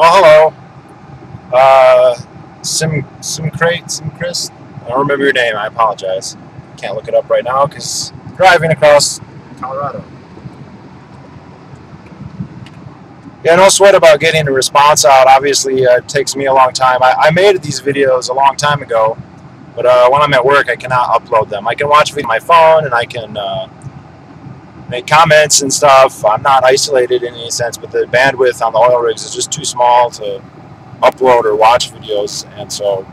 Oh, hello. Simchrist? I don't remember your name. I apologize. Can't look it up right now because driving across Colorado. Yeah, no sweat about getting a response out. Obviously, it takes me a long time. I made these videos a long time ago, but when I'm at work, I cannot upload them. I can watch videos on my phone, and I can make comments and stuff. I'm not isolated in any sense, but the bandwidth on the oil rigs is just too small to upload or watch videos, and so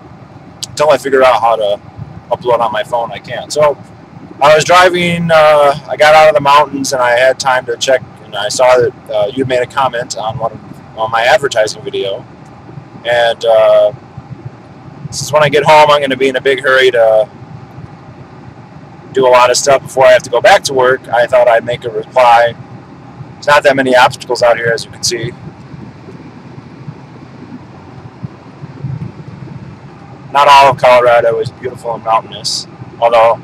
until I figure out how to upload on my phone, I can't. So I was driving, I got out of the mountains, and I had time to check, and I saw that you made a comment on on my advertising video, and since when I get home I'm going to be in a big hurry to do a lot of stuff before I have to go back to work, I thought I'd make a reply. There's not that many obstacles out here, as you can see. Not all of Colorado is beautiful and mountainous, although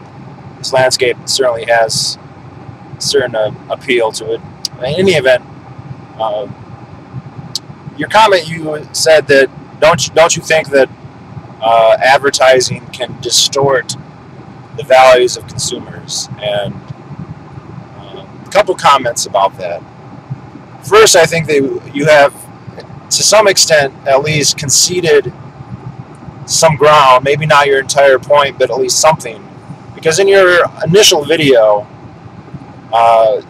this landscape certainly has a certain appeal to it. In any event, your comment, you said that don't you think that advertising can distort the values of consumers? And a couple comments about that. First, I think that you have, to some extent at least, conceded some ground, maybe not your entire point, but at least something. Because in your initial video,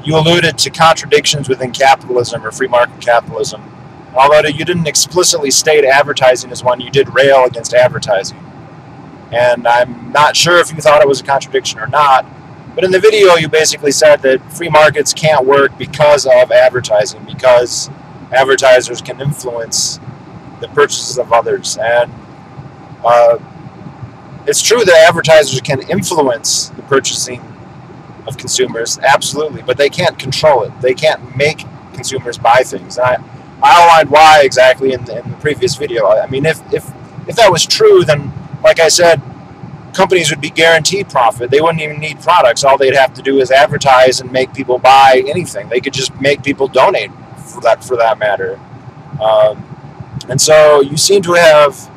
you alluded to contradictions within capitalism or free market capitalism. Although you didn't explicitly state advertising as one, you did rail against advertising. And I'm not sure if you thought it was a contradiction or not, but in the video you basically said that free markets can't work because of advertising, because advertisers can influence the purchases of others. And it's true that advertisers can influence the purchasing of consumers, absolutely, but they can't control it. They can't make consumers buy things. And I outlined why exactly in the previous video. I mean, if that was true, then, like I said, companies would be guaranteed profit. They wouldn't even need products. All they'd have to do is advertise and make people buy anything. They could just make people donate for that matter. And so you seem to have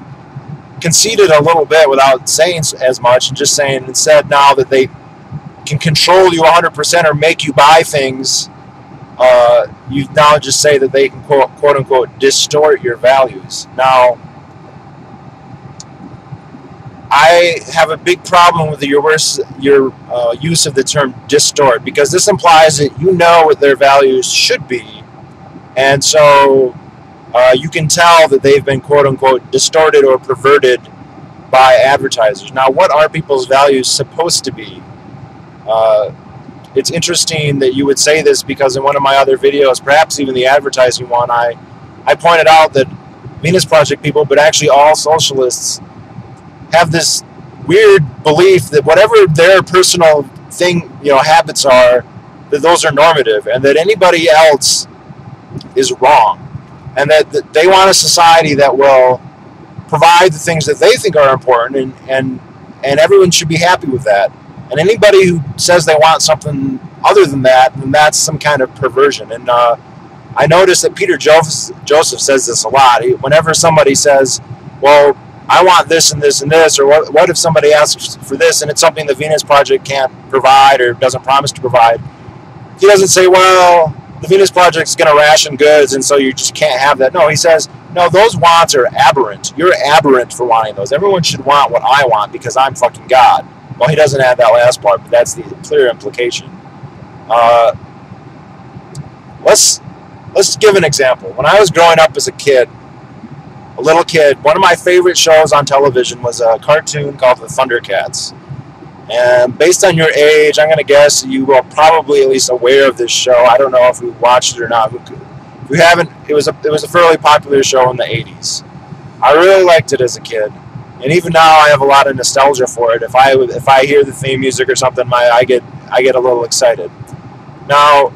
conceded a little bit without saying as much, and just saying instead now that they can control you 100% or make you buy things, you now just say that they can quote unquote distort your values. Now, I have a big problem with your use of the term distort, because this implies that you know what their values should be, and so you can tell that they've been quote unquote distorted or perverted by advertisers. Now, what are people's values supposed to be? It's interesting that you would say this, because in one of my other videos, perhaps even the advertising one, I pointed out that Venus Project people, but actually all socialists, have this weird belief that whatever their personal habits are, that those are normative, and that anybody else is wrong, and that they want a society that will provide the things that they think are important, and everyone should be happy with that. And anybody who says they want something other than that, then that's some kind of perversion. And I noticed that Peter Joseph says this a lot. Whenever somebody says, well, I want this and this and this, or what if somebody asks for this and it's something the Venus Project can't provide or doesn't promise to provide, he doesn't say, well, the Venus Project's going to ration goods and so you just can't have that. No, he says, no, those wants are aberrant. You're aberrant for wanting those. Everyone should want what I want because I'm fucking God. Well, he doesn't add that last part, but that's the clear implication. Let's give an example. When I was growing up as a little kid, one of my favorite shows on television was a cartoon called The Thundercats. And based on your age, I'm going to guess you are probably at least aware of this show. I don't know if we watched it or not. If you haven't, it was a fairly popular show in the 80s. I really liked it as a kid. And even now, I have a lot of nostalgia for it. If I hear the theme music or something, I get a little excited. Now,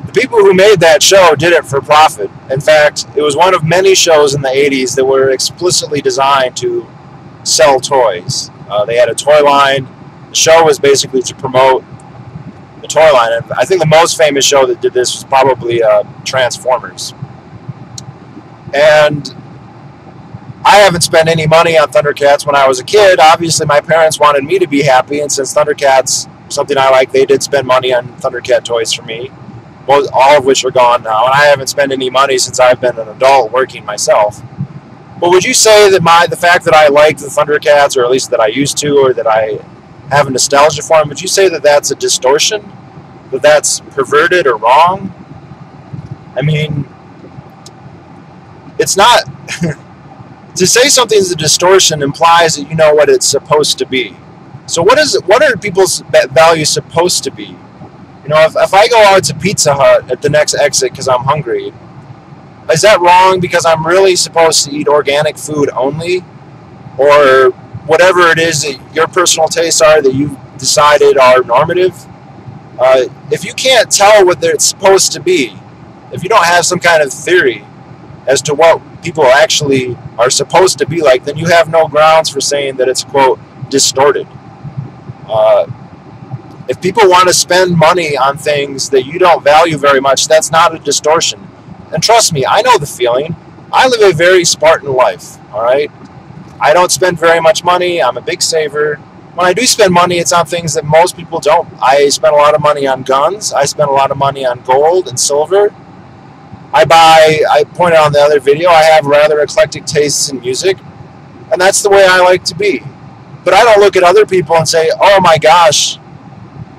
the people who made that show did it for profit. In fact, it was one of many shows in the 80s that were explicitly designed to sell toys. They had a toy line. The show was basically to promote the toy line. And I think the most famous show that did this was probably Transformers. And I haven't spent any money on Thundercats when I was a kid. Obviously, my parents wanted me to be happy, and since Thundercats something I like, they did spend money on Thundercat toys for me, all of which are gone now, and I haven't spent any money since I've been an adult working myself. But would you say that the fact that I like the Thundercats, or at least that I used to, or that I have a nostalgia for them, would you say that that's a distortion? That that's perverted or wrong? I mean, it's not... To say something is a distortion implies that you know what it's supposed to be. So what are people's values supposed to be? You know, if I go out to Pizza Hut at the next exit because I'm hungry, is that wrong because I'm really supposed to eat organic food only? Or whatever it is that your personal tastes are that you've decided are normative? If you can't tell what it's supposed to be, if you don't have some kind of theory as to what people actually are supposed to be like, then you have no grounds for saying that it's, quote, distorted. If people want to spend money on things that you don't value very much, that's not a distortion. And trust me, I know the feeling. I live a very Spartan life, all right? I don't spend very much money. I'm a big saver. When I do spend money, it's on things that most people don't. I spend a lot of money on guns. I spend a lot of money on gold and silver. I pointed out in the other video, I have rather eclectic tastes in music, and that's the way I like to be. But I don't look at other people and say, oh my gosh,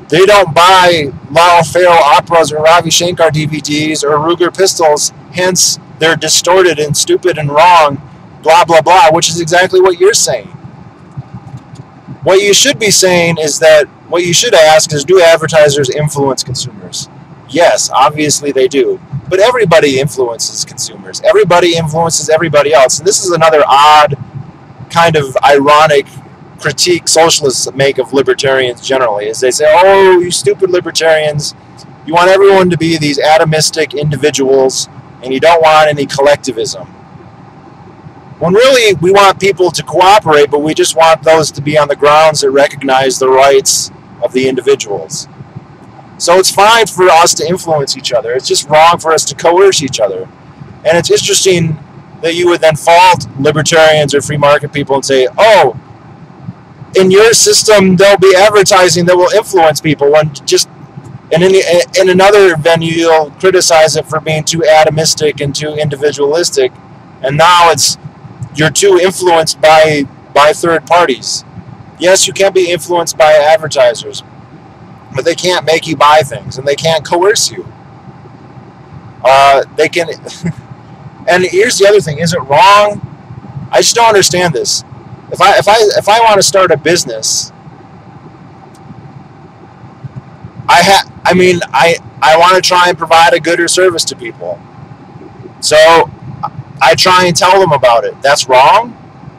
they don't buy Lyle Farrell operas or Ravi Shankar DVDs or Ruger pistols, hence they're distorted and stupid and wrong, blah, blah, blah, which is exactly what you're saying. What you should be saying is that, what you should ask is, do advertisers influence consumers? Yes, obviously they do. But everybody influences consumers. Everybody influences everybody else. And this is another odd, kind of ironic critique socialists make of libertarians generally, is they say, oh, you stupid libertarians, you want everyone to be these atomistic individuals, and you don't want any collectivism. When really, we want people to cooperate, but we just want those to be on the grounds that recognize the rights of the individuals. So it's fine for us to influence each other. It's just wrong for us to coerce each other. And it's interesting that you would then fault libertarians or free market people and say, oh, in your system there'll be advertising that will influence people, when just in another venue you'll criticize it for being too atomistic and too individualistic, and now you're too influenced by third parties. Yes, you can be influenced by advertisers, but they can't make you buy things, and they can't coerce you. They can. And here's the other thing: is it wrong? I just don't understand this. If I want to start a business, I want to try and provide a good or service to people. So I try and tell them about it. That's wrong.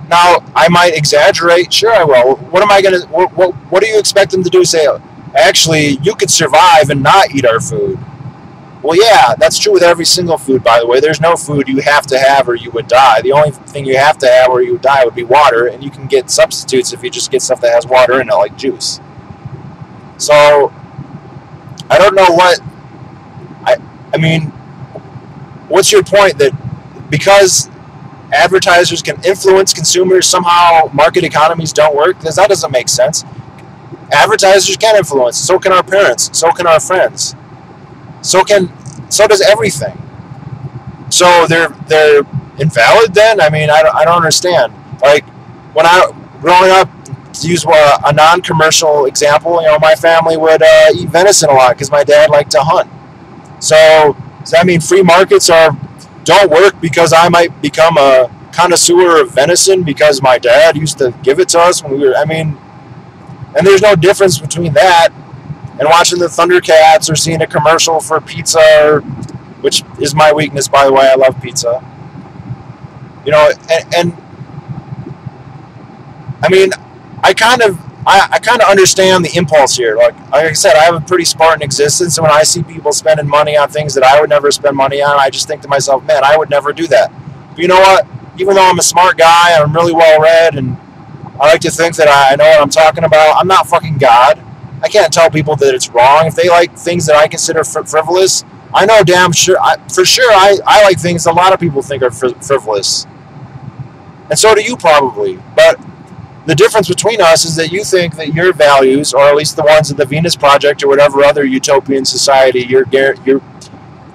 Now I might exaggerate. Sure, I will. What am I gonna? What do you expect them to do? Say, actually, you could survive and not eat our food. Well, yeah, that's true with every single food, by the way. There's no food you have to have or you would die. The only thing you have to have or you would die would be water, and you can get substitutes if you just get stuff that has water in it, like juice. So, I don't know what... I mean, what's your point that because advertisers can influence consumers, somehow market economies don't work? Because that doesn't make sense. Advertisers can influence. So can our parents. So can our friends. So does everything. So they're invalid then? I mean, I don't understand. Like, when growing up, to use a non-commercial example, you know, my family would eat venison a lot because my dad liked to hunt. So does that mean free markets don't work because I might become a connoisseur of venison because my dad used to give it to us when we were, and there's no difference between that and watching the Thundercats or seeing a commercial for pizza, which is my weakness, by the way. I love pizza. You know, and I mean, I kind of understand the impulse here. Like I said, I have a pretty Spartan existence, and when I see people spending money on things that I would never spend money on, I just think to myself, man, I would never do that. But you know what? Even though I'm a smart guy and I'm really well read, and I like to think that I know what I'm talking about, I'm not fucking God. I can't tell people that it's wrong. If they like things that I consider frivolous, I know damn sure, for sure, I like things a lot of people think are frivolous. And so do you probably. But the difference between us is that you think that your values, or at least the ones of the Venus Project or whatever other utopian society you're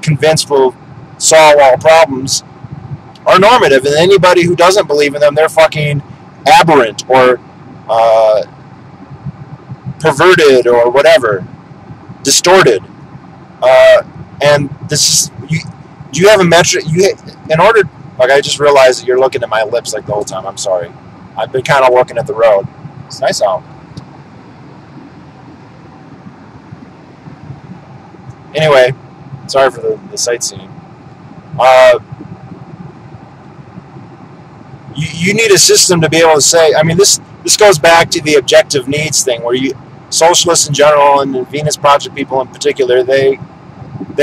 convinced will solve all problems, are normative. And anybody who doesn't believe in them, they're fucking aberrant or perverted or whatever, distorted. And this is, do you have a metric? In order, like, I just realized that you're looking at my lips like the whole time. I'm sorry. I've been kind of looking at the road. It's nice out. Anyway, sorry for the sightseeing. You need a system to be able to say, I mean, this goes back to the objective needs thing, where socialists in general and the Venus Project people in particular, they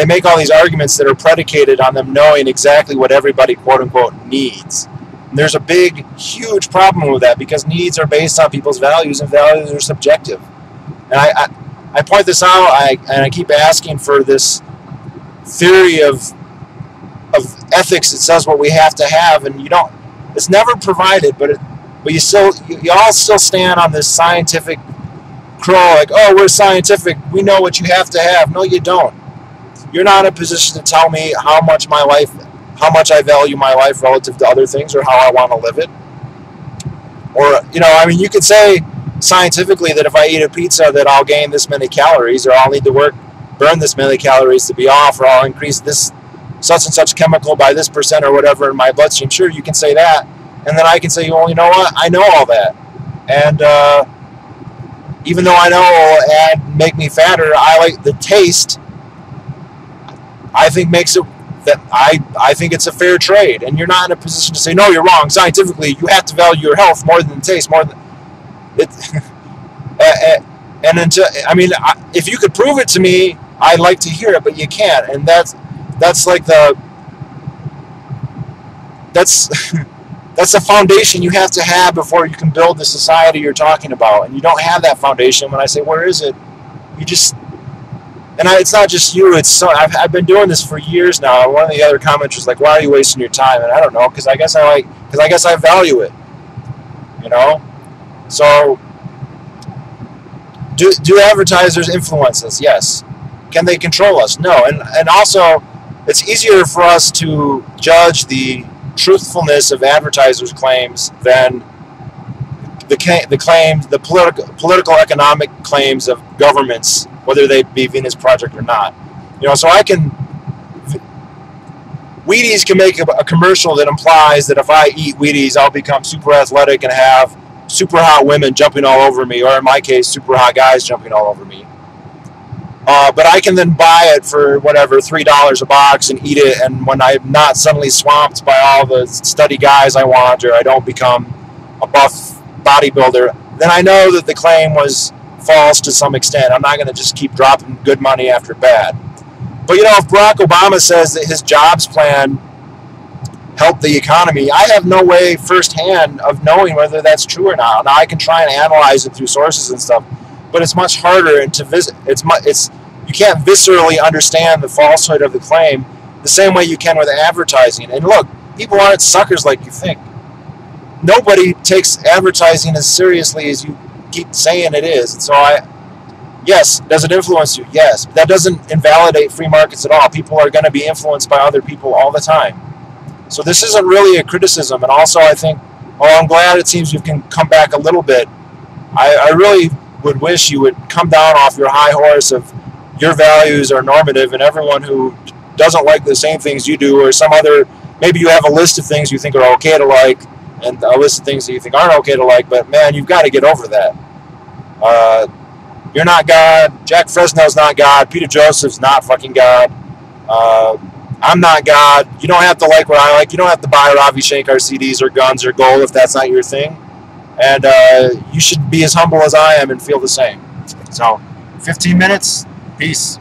make all these arguments that are predicated on them knowing exactly what everybody, quote unquote, needs. And there's a big, huge problem with that, because needs are based on people's values, and values are subjective. And I point this out, and I keep asking for this theory of ethics that says what we have to have, and you don't. It's never provided, but you all still stand on this scientific crow, like, oh, we're scientific, we know what you have to have. No, you don't. You're not in a position to tell me how much I value my life relative to other things, or how I want to live it. Or, I mean, you could say scientifically that if I eat a pizza that I'll gain this many calories, or I'll need to burn this many calories to be off, or I'll increase this such and such chemical by this % or whatever in my bloodstream. Sure, you can say that. And then I can say, well, you know what? I know all that. And even though I know it will make me fatter, I like the taste. I think makes it that I think it's a fair trade. And you're not in a position to say, no, you're wrong. Scientifically, you have to value your health more than taste, more than it. And until, I mean, if you could prove it to me, I'd like to hear it, but you can't. And that's like that's the foundation you have to have before you can build the society you're talking about. And you don't have that foundation. When I say, where is it? You just, and it's not just you. It's I've been doing this for years now. One of the other commenters was like, why are you wasting your time? And I don't know, because I guess I value it. So do advertisers influence us? Yes. Can they control us? No. And also, it's easier for us to judge the truthfulness of advertisers' claims than the political economic claims of governments, whether they be Venus Project or not. So Wheaties can make a commercial that implies that if I eat Wheaties, I'll become super athletic and have super hot women jumping all over me, or in my case, super hot guys jumping all over me. But I can then buy it for whatever, $3 a box, and eat it, and when I'm not suddenly swamped by all the study guys I want, or I don't become a buff bodybuilder, then I know that the claim was false to some extent. I'm not going to just keep dropping good money after bad. But if Barack Obama says that his jobs plan helped the economy, I have no way firsthand of knowing whether that's true or not. Now I can try and analyze it through sources and stuff, but it's much harder, and you can't viscerally understand the falsehood of the claim the same way you can with advertising. And look, people aren't suckers like you think. Nobody takes advertising as seriously as you keep saying it is. And so yes, does it influence you? Yes. But that doesn't invalidate free markets at all. People are going to be influenced by other people all the time. So this isn't really a criticism. And also I think, I'm glad it seems you can come back a little bit. I really would wish you would come down off your high horse of your values are normative, and everyone who doesn't like the same things you do, or some other, maybe you have a list of things you think are okay to like, and a list of things that you think aren't okay to like, but man, you've got to get over that. You're not God. Jack Fresno's not God. Peter Joseph's not fucking God. I'm not God. You don't have to like what I like. You don't have to buy Ravi Shankar CDs or guns or gold if that's not your thing. And you should be as humble as I am and feel the same. So, 15 minutes. Peace.